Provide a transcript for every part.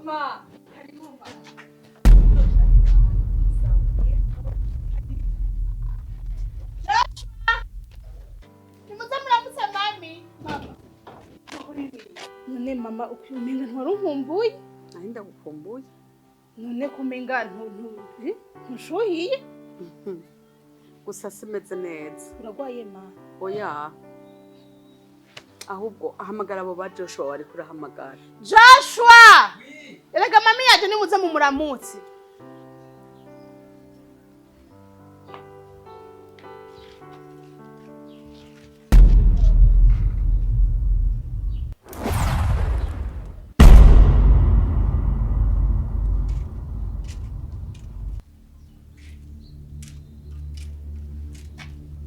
Ma, karibu ma. Nimuze muramutse mami. Mama. None mama ukiumenga ntwarunkumbuye? Nari ndagukumbuye. None kumenga ntushuhiye? Gusa simeze neza. Uragwaye ma? Oya. Ahubwo ahamagara abo ba Joshua wari kurahamagara. Joshua! Erega mami yaje nimuze mu muramutsi.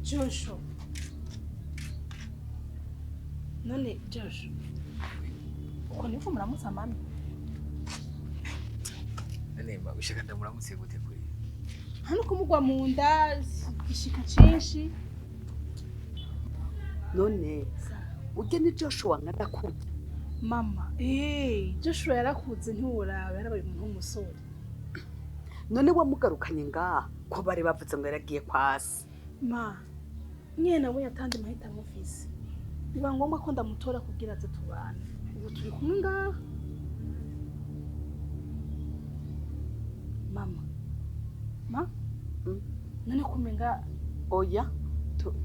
Joshua. None Joshua. Uko niko muramutsa mami? Nene ushaka ndamuramutse gute kuri? Hano kumugwa mu nda gishika cinshi. None ujye ni Joshua nkadakurya. Mama, Joshua yarakuze ntiworaba yarabaye umuntu w'umusore. None wamugarukanye ngaha ko bari bavuze ngo yaragiye kwasi. Ma, nyene nawe yatandi mahitamo mfise. Biba ngombwa ko ndamutora kugira aze tubane. Ubu turi kumwe ngaha. Mama. Ma? None kumenga oya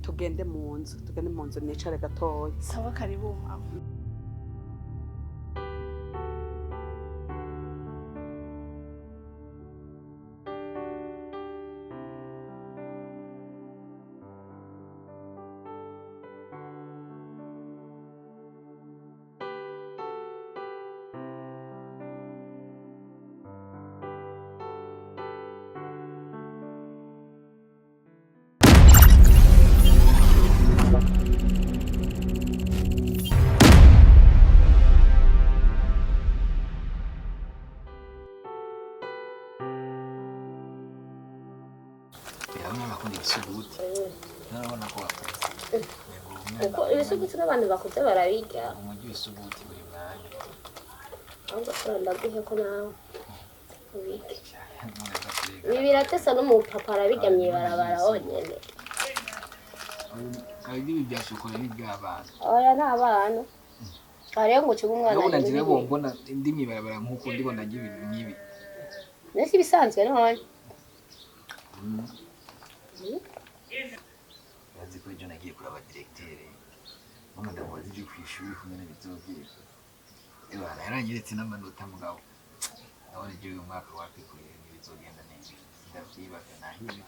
tugende mu nzu nicare gatoya. Sawa karibu mama. Narabona ko uko ibisuguti n'abantu bakuze barabirya umujyi w'isuguti buri mwanya ahubwo ndaguhe ko nawe ubike ibi biratesa n'umupapa arabirya mw'ibarabara honyene ibi bya shokora n'iby'abana oya nta bana hariyo ngo ucibe umwana ndabona ngira ngo mbona indi mw'ibarabara nk'uko ndibona ibintu nk'ibi nese ibisanzwe none yazi ko ejo nagiye kuraba directeur mama ndamubaza ibyo kwishuri kumwe n'ibizogera ebana yaranyeretse n'amanota mugabo nabona ibyo uyu mwaka wakwikuye n'ibizogenda neza ndavyibaga nahiye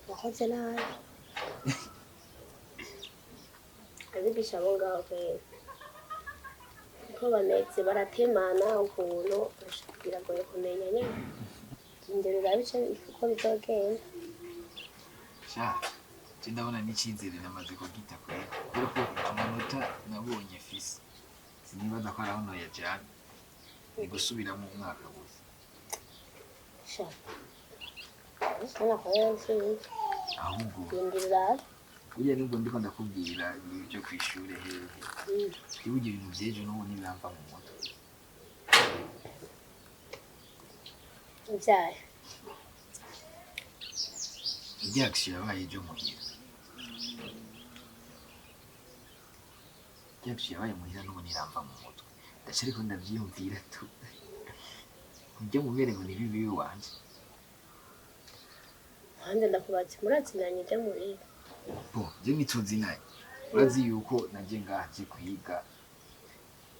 wakoze nabi abigisha abo ngaho kwera uko bameze baratemana ukuntu biragoye kumenya nyine indero urabice uko bizogenda sha ndabona n'icyizere namaze kugita kure kuko amanota nabonye fisi sinibaza ko araho yajyana ni gusubira mu mwaka gusa sha sana kwazi ahubwo indira uye nubwo ndiko ndakubwira ibyo kwishuri hehe ibyo ibintu byejo n'ubu nibamva mu mutwe ibyaye ibyakishira yabaye ejo muhira ibyakishira yabaye muhira n'ubu niramva mu mutwe ndaca ariko ndabyiyumvira tu ibyo mubere ngo ni bibi wanje hanze ndakubatse murazinanye ibyo murira bo je nituzinanye urazi yuko naje ngaje kwiga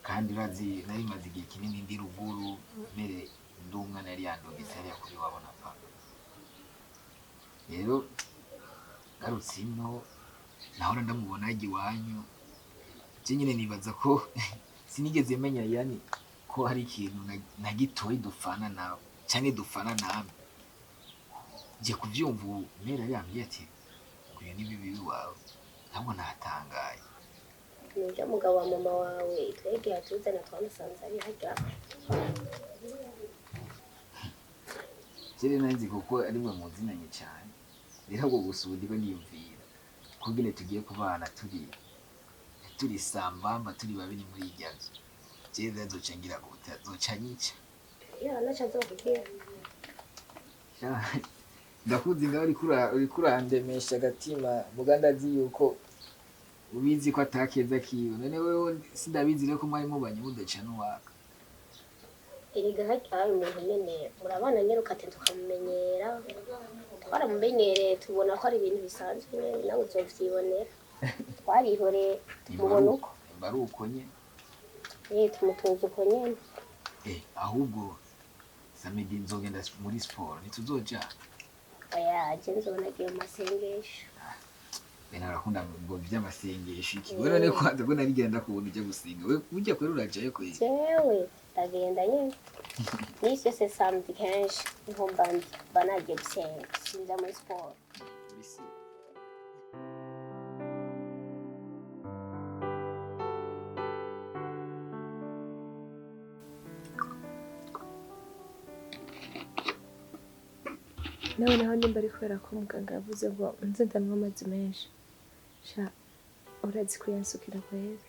kandi urazi nari maze igihe kinini ndi ruguru mbere ndumwa nari yandogetse yari kuri wabona pa rero garutse ino nahora ndamubona yaje iwanyu je nyine nibaza ko sinigeze menya yani ko hari ikintu na gitoyi dufana nawe cyane dufana nawe je kuvyumva mpera yambye ati kuyo ni bibi wawe ntabwo natangaye nujya mugabo wa mama wawe twege yatuzana twamusanze ari hajya jere nanzi kuko ari mwe muzinanye cyane rero ngo gusubira niyumvira kugira tugiye kubana turi sambamba turi babiri muri iryanzu je zoca ngira gute zoca nyica Ya nacaza kugira. ndakuzi ngaho uriko urandemesha agatima muganda azi yuko ubizi ko atakeza kiwe none wewe sindabizi rero ko mwari mubanye mudaca n'uwaka Erega hari umuntu nyene murabana nyene ukatenda ukamumenyera. Twaramumenyereye tubona ko ari ibintu bisanzwe nawe uzovyibonera. Twarihoreye mubona uko. mba ari uko nyene Tumutunze uko nyene. ahubwo samedi nzogenda muri sport ntituzoja Oya je nzonagiye mu masengesho. bene arakunda ngo vy'amasengesho iki wewe none kwanza ko narigenda kubona ujya gusenga we ujya kwera urajaye ko iki Jewe ndagenda nyene. Nisi yose samedi kenshi niho mba nagiye gusenga sinza muri sport. nawe naho nimba ari kubera ko muganga yavuze ngo nze ndanywa amazi menshi sha urazi kuyansukira kwera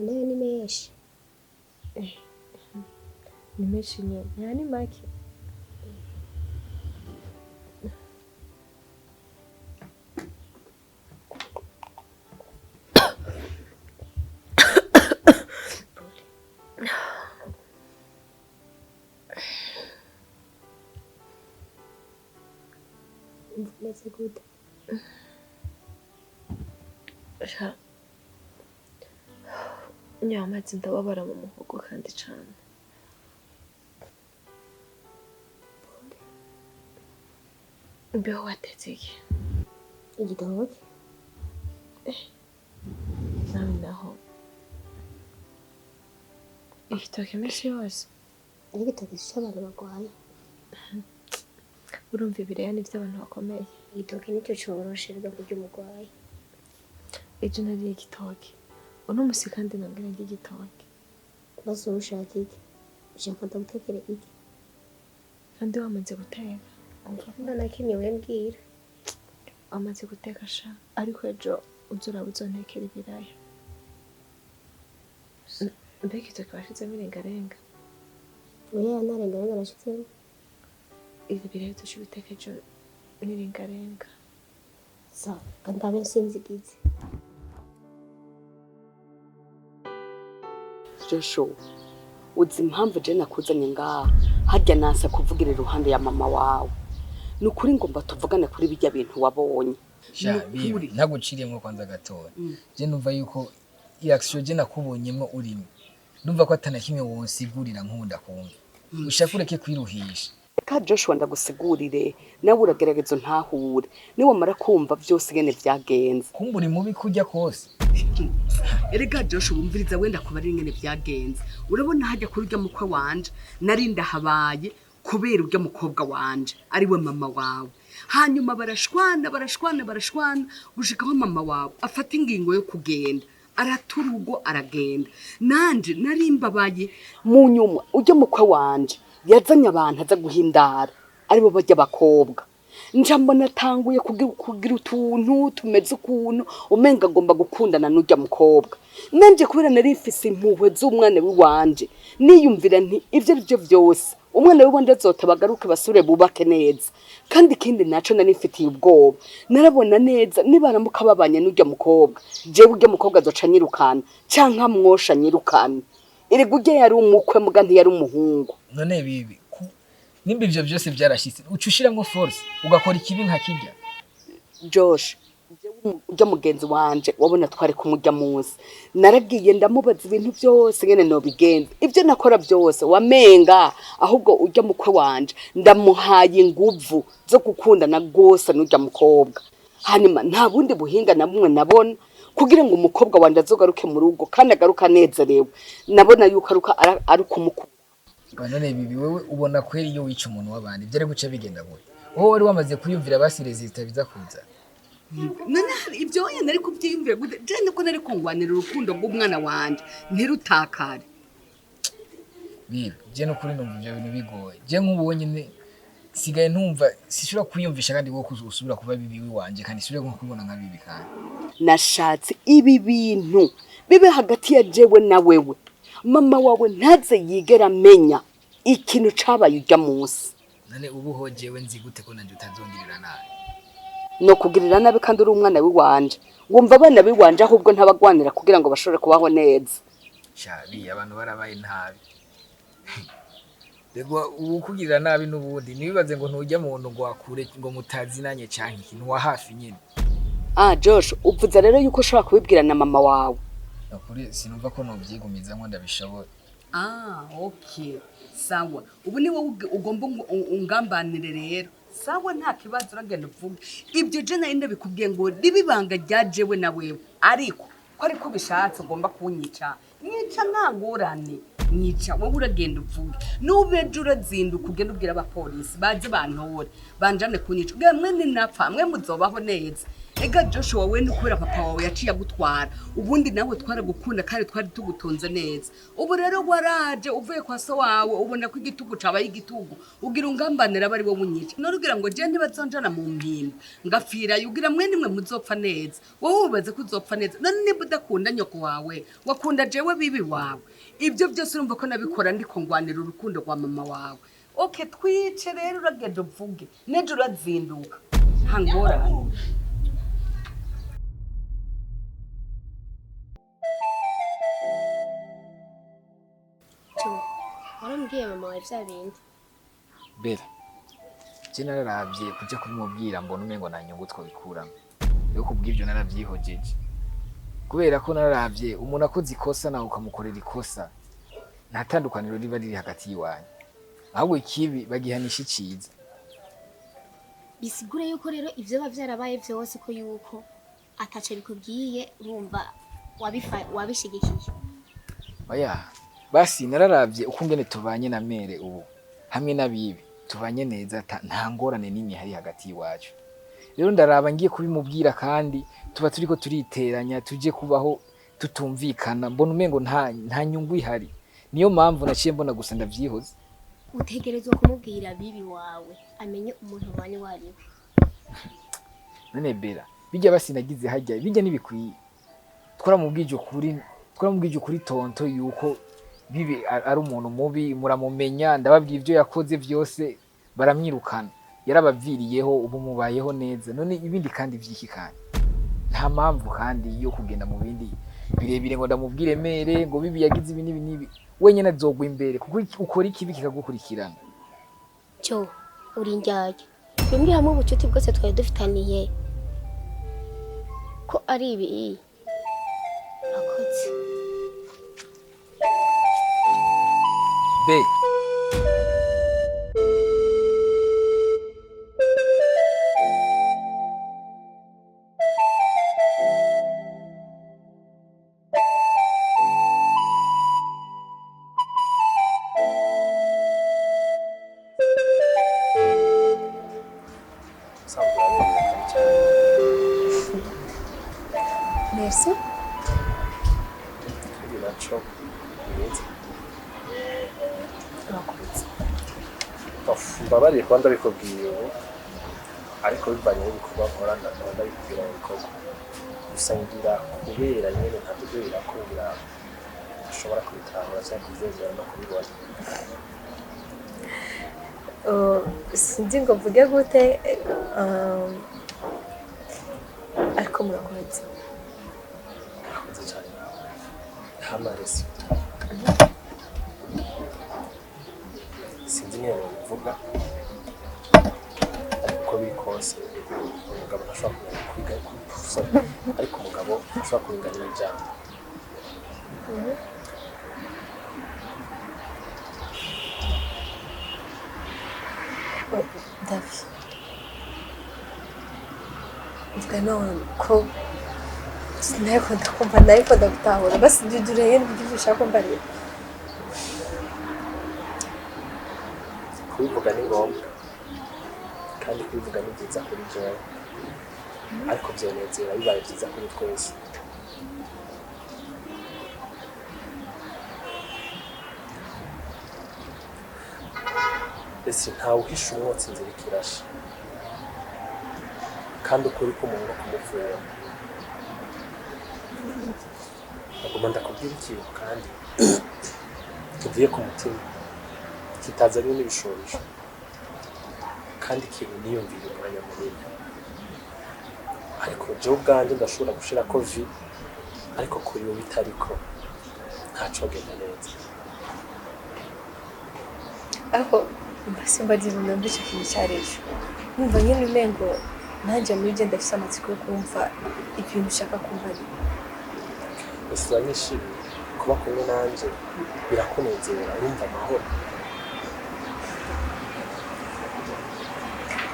Nayo ni menshi. ni menshi nyine nta ni make Meze gute? sha nywa amazi ndababara mu muhogo kandi cane mbeho watetse iki Igitoki? nawe naho igitoki iminsi yose Ari igitoki c'abantu bagwaye. urumva ibiraya ni vy'abantu bakomeye Igitoki nicyo coroshe ryo kurya umugwayi. ejo nariye igitoki uno musi kandi nongera ndya igitoki Bose ushaka iki? Je nkunda gutekera iki? kandi wamaze guteka None kimwe wembwira. wamaze guteka sha ariko ejo uzuraba uzontekera ibiraya mbega igitoki washizemo irengarenga Oya narenga nashitsemo. ivyo biraya uzoca ubiteka ejo n'irengarenga Sawa, kandabe sinzigize. Joshua uzi impamvu je nakuzanye ngaha harya nasa kuvugira iruhande ya mama wawe nukuri ngomba tuvugane kuri bijya bintu wabonye sha bibi naguciriyemo kwanza gatoya je numva yuko reaction je nakubonyemo urimo ndumva ko atana kimwe wonsigurira nkunda kumva ushaka ureke kwiruhisha ka Joshua ndagusigurire nawe uragerageza ntahure niwe mara kumva byose gene vyagenze kumbura mubi kujya kose erega Joshua umviriza wenda kubari ngene vyagenze urabona hajya kuri urya mukwe wanje narinda habaye kubera urya mukobwa wanje ari we mama wawe hanyuma barashwana gushikaho mama wawe afata ingingo yo kugenda araturugo aragenda nanje narimbabaye mu nyuma urya mukwe wanje yazanye abantu aza guhindara aribo bajya bakobwa njambo natanguye kugira utuntu tumeze ukuntu umenga agomba gukundana n'urya mukobwa nanje kubera narifise impuhwe z'umwana w'iwanje niyumvira nti ivyo byo byose umwana w'iwanje azotabagaruke basure bubake neza kandi ikindi naco narifitiye ubwoba narabona neza nibaramuka babanye n'urya mukobwa jewe urya mukobwa azoca nyirukana canka mwosha nyirukana erega urya yari umukwe muga ntiyari umuhungu none bibi nimba ivyo byose byarashitse ucushiramo force ugakora ikibi nka kijya Josh ujya mugenzi wanje wabona twari kumujya munsi naragiye ndamubaza ibintu byose ngene no bigenza ivyo nakora byose wamenga ahubwo ujya mukwe wanje ndamuhaye inguvu zo gukundana gose n'ujya mukobwa hanyuma nta bundi buhinga na bumwe nabona kugira ngo umukobwa wanje azogaruke mu rugo kandi agaruka nezerewe nabona yuko ari kumukunda none bibi wewe ubona kweri iyo wica umuntu w'abandi byari guca bigenda gute wowe wari wamaze kuyumvira basirezita biza kuza none ibyo yenda ari kubyiyumvira gute je niko nari kongwanira urukundo rw'umwana wanje ntirutakare bibi je no kuri numva ibyo bintu bigoye je nk'ubonye ne sigaye ntumva sishobora kwiyumvisha kandi wowe usubira kuba bibi wanje kandi sishobora kubona nka bibi kandi nashatse ibi bintu bibe hagati ya jewe na wewe mama wawe ntaze yigera amenya ikintu cabaye urya munsi. none ubu hojewe nzi gute ko nanje utazongirira nabi No kugirira nabi kandi uri umwana wiwanje. Wumva abana biwanje ahubwo ntabagwanira kugira ngo bashobore kubaho neza. shabi abantu barabaye ntabi Dego ubu kugirira nabi n'ubundi nibibaze ngo ntujya mu muntu ngo wakure ngo mutazinanye canke ikintu wa hafi nyine. Josh, uvuze rero yuko ushobora kubibwira na mama wawe. Nakuri sinumva ko novyigumizamo ndabishoboye. Okay. Sawa. Ubu ni wowe ugomba ungambanire rero. Sawa nta kibazo uragenda uvuga. Ibyo je nayo ndabikubwiye ngo ribibanga ryajewe na wewe. Ariko ko ariko bishatse ugomba kunyica. Nyica ntangorane. Nyica wowe uragenda uvuga. Nubeje urazinduka ugenda ubwira abapolisi baje bantore. Banjane kunyica. Bwa mwene napfa mwe muzobaho neza. Ega Joshua wowe n'ukubera papa wawe yaciye agutwara. Ubundi nawe twaragukunda kandi twari tugutunze neza. Ubu rero waraje uvuye kwa so wawe ubona ko igitugu cabaye igitugu. Ugira ungambanira bari wowe unyica. None ugira ngo je ntibazonjana mu mpimba. Ngafira yugira mwe nimwe muzopfa neza. Wowe ubaze ko uzopfa neza. None niba udakunda nyoko wawe, wakunda jewe bibi wawe. Ibyo byose urumva ko nabikora ndiko ngwanira urukundo rwa mama wawe. Okay, twice rero uragenda uvuge. Neje urazinduka. Hangorane. warambwiye mama wawe vya bindi Bera. Je nararavye kuja kubimubwira mbona umengo nta nyungu twobikuramo. Yo kubw'ivyo naravyihojeje. Kubera ko nararavye umuntu akoze ikosa nawe ukamukorera ikosa. Nta tandukaniro riba riri hagati yiwanyu. Ahubwo ikibi bagihanisha iciza. bisigure yuko rero ivyo bavyarabaye vyose ko yuko atace bikubwiye urumva wabishigikiye. Oya, basi nararavye uko ngene tubanye na mere ubu. Hamwe nabibi tubanye neza nta ngorane nini hari hagati yiwacu. Rero ndaraba ngiye kubimubwira kandi tuba turiko turiteranya tuje kubaho tutumvikana mbona umengo nta nyungu ihari. Niyo mpamvu naciye mbona gusa ndavyihoze. Utegerezwa kumubwira bibi wawe amenye umuntu wani wari. None Bera, bijya basi nagize hajya bijya nibikwiye. Twaramubwije ukuri tonto yuko bibi ari umuntu mubi muramumenya ndababwiye ivyo yakoze vyose baramwirukana. Yarabaviriyeho ubu mubayeho neza. None ibindi kandi vyiki kandi. Nta mpamvu kandi yo kugenda mu bindi birebire ngo ndamubwire mere ngo bibi yagize ibi nibi. Wenyene azogwa imbere kuko ukora ikibi kikagukurikirana. Cyo uri njyaje. Bimwe hamwe ubucuti bwose twari dufitaniye ko ari ibi. Akoze. Be. Merci. Nacho mwiza Urakoze. mbabariye kuba ndabikubwiye ubu ariko bivanye n'ibikorwa nkora ndabikubwira mu bikorwa gusa ngira kubera nyine ntabwira ko ngira ashobora kubitahura cyangwa kubyemera no kubibona. Sinzi ngo mvuge gute ariko murakoze. Murakoze cyane hamaresi sinzi nyine bivuga ariko biri kose umugabo ntashobora kwiga ariko umugabo ashobora kuringanira ijambo. Davi. Vraiment ko sineko ndakumva nariko ndagutahura basi ndudureye n'ibyo ushaka mbarira. Kubivuga ni ngombwa kandi kubivuga ni byiza kuri jewe ariko byonezera bibaye byiza kuri twese. Ese ntawe uhisha umwotsi inzira ikirasha kandi ukuri k'umuntu kumuvura. Agomba ndakubwira ikintu kandi kivuye ku mutima kitazanye n'ibishobisho kandi ikintu niyumvira umwanya munini ariko jewe ubwanjye ndashobora gushirako vi ariko kuri wowe bitariko ntacogenda neza aho mbese mbagira numva icyo kintu cyarejo numva nyine umengo nanjye muri byo ndafise amatsiko yo kumva ibintu ushaka kumva ari ese uranyishimiye kuba kumwe nanje birakunezera urumva amahoro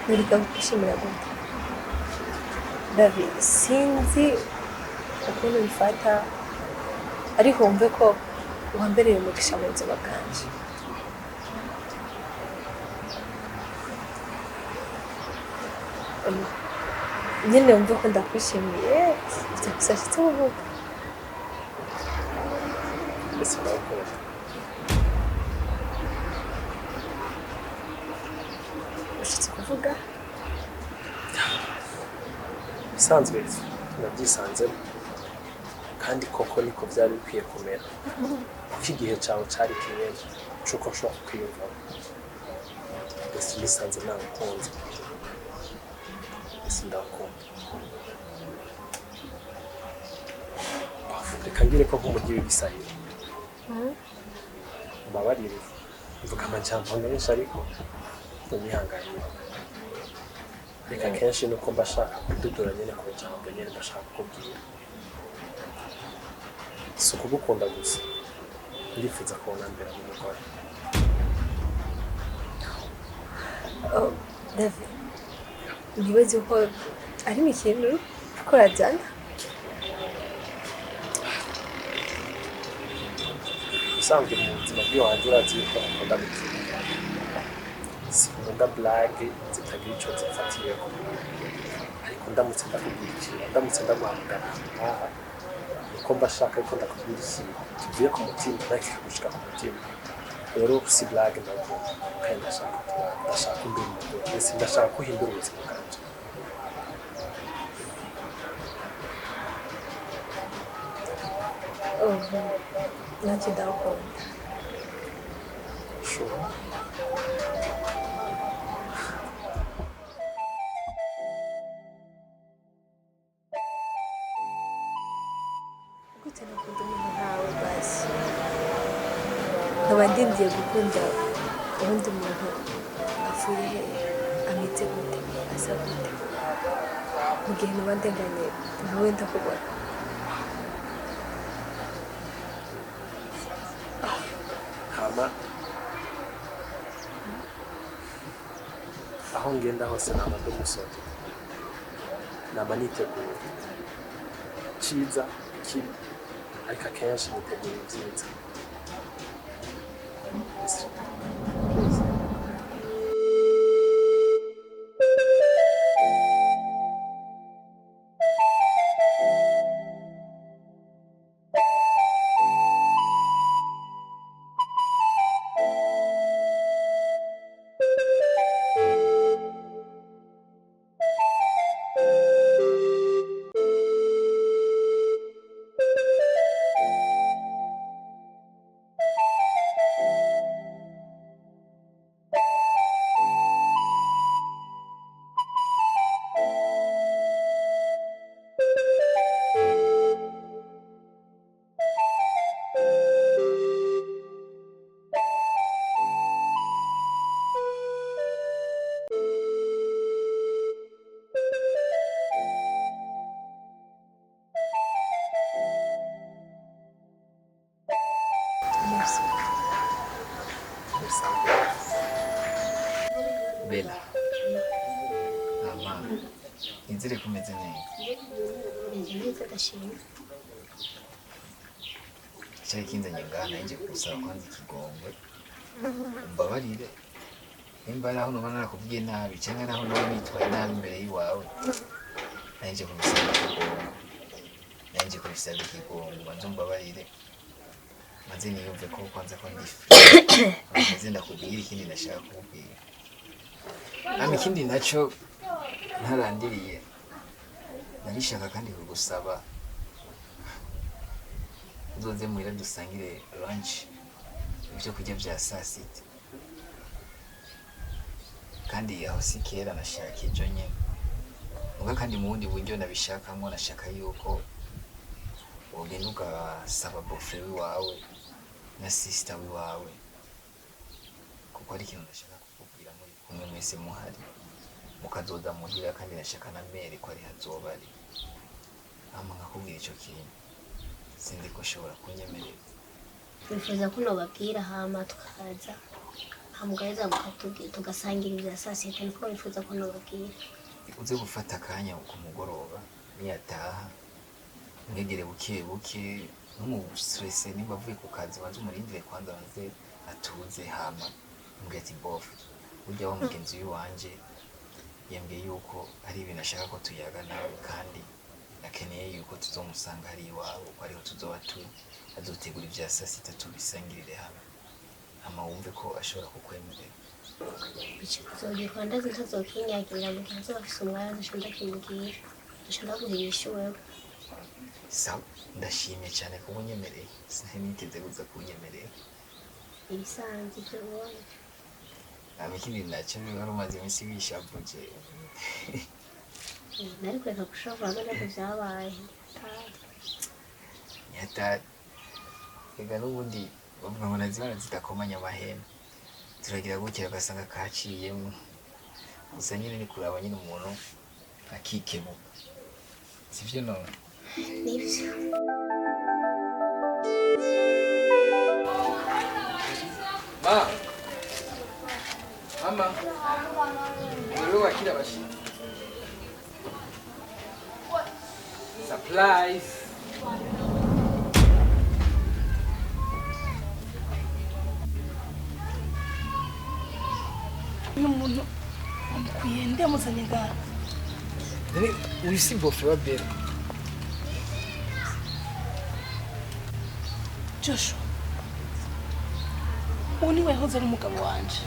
nuriga gushimira gute David sinzi ukuntu bifata ariko wumve ko wambereye umugisha mu buzima bwanje nyine wumve ko ndakwishimiye ufite gusa shitse uvuga ese ndakunda ushitse kuvuga bisanzwe nabyisanzemo kandi koko niko byari bikwiye kumera kuko igihe cyawe cyari kinyene c'uko nshobora kwiyumvamo ese nisanze nagukunze ese ndakunda reka ngire ko nk'umujyi w'ibisahiro mbabarire mvuga amajambo menshi ariko unyihanganire reka kenshi nuko mba shaka kududura nyine ku jambo nyine ndashaka kukubwira si ukugukunda gusa ndifuza kubona mbere n'umugore David ntibaze ko ari mu kintu ukora jana usanzwe mu buzima bw'iwanjye urazi yuko nkunda gukina sinkunda blage zitagira icyo zifatiyeho ariko ndamutse ndakubwira ikintu ndamutse ndaguhamagara aha niko mba shaka yuko ndakubwira ikintu kivuye ku mutima ariko kikagushika ku mutima rero si blage ndagomba kandi ndashaka imbere umugore mbese ndashaka ko uhindura ubuzima bwanjye nanjye ndagukunda sure gute nakunda umuntu nkawe basi nkaba ndindiye gukunda ubundi muntu apfuye hehe ameze gute asa gute mu gihe nuba ndenganye nawe ndakubona hama aho ngenda hose naba ndi umusore naba niteguye cyiza kibi ariko akenshi niteguye ibyiza Bella ama inzire kumeze neza neza ndashimye cyari kinzanye ngaha nanjye kusaba kwanza ikigongwe umbabarire nimba ari aho noba narakubwiye nabi cyangwa naho noba nitwaye nabi imbere y'iwawe nanjye kubisaba ikigongwe nanjye kubisaba ikigongwe banze umbabarire maze niyumve ko kwanza ko ndi free maze ndakubwira ikindi ndashaka kukubwira ama ikindi nacyo ntarandiriye narishaka kandi kugusaba uzoze muhira dusangire lunch ibyo kurya bya saa sita kandi aho si kera nashaka ibyo nyine muga kandi mu bundi buryo nabishakamo nashaka yuko ugenda ugasaba bofe wiwawe na sisita wiwawe kuko ari ikintu ndashaka kukubwira muri kumwe mwese muhari mukazoza muhira kandi nashaka na mere ko ari hazoba ari hama nkakubwira ico kintu sindi ko ushobora kunyemerera twifuza ko nobabwira hama tukaza hamugaheza tugasangira ibya saa sita niko wifuza ko nobabwira uze gufata akanya ku mugoroba niyataha mwegere buke buke stress nimba avuye ku kazi banze umurindire kwanza banze atuze hama mbwira ati bof burya wa mugenzi w'iwanje yambwiye yuko ari ibintu ashaka ko tuyaga nawe kandi nakeneye yuko tuzomusanga hari iwawe uko ariho tuzoba turi azotegura ibya saa sita tubisangirire hamwe hama wumve ko ashobora kukwemerera kuzogira ndazi ntazokinyagirira mu gihe azoba afise umwanya ndashonda kimubwira ndashonda guhirisha wewe sawa ndashimye cyane kuba unyemereye sinari niteze kuza kunyemerera ibisanzwe ibyo ubonye hama ikindi nacyo wari umaze iminsi wishavuje nari kureka gushobora nabyo byabaye nyatari ega n'ubundi bavuga ngo nazibana zidakomanya amahema turagira gutya ugasanga kaciyemo gusa nyine ni kuraba nyine umuntu akikemuka sivyo none nibyo mama wewe wakila bashiki supplies uyu muntu amukwiye ndamuzanye ngaha nani urisi bofe wa bera Joshua ubu niwe yahoze ari umugabo wanje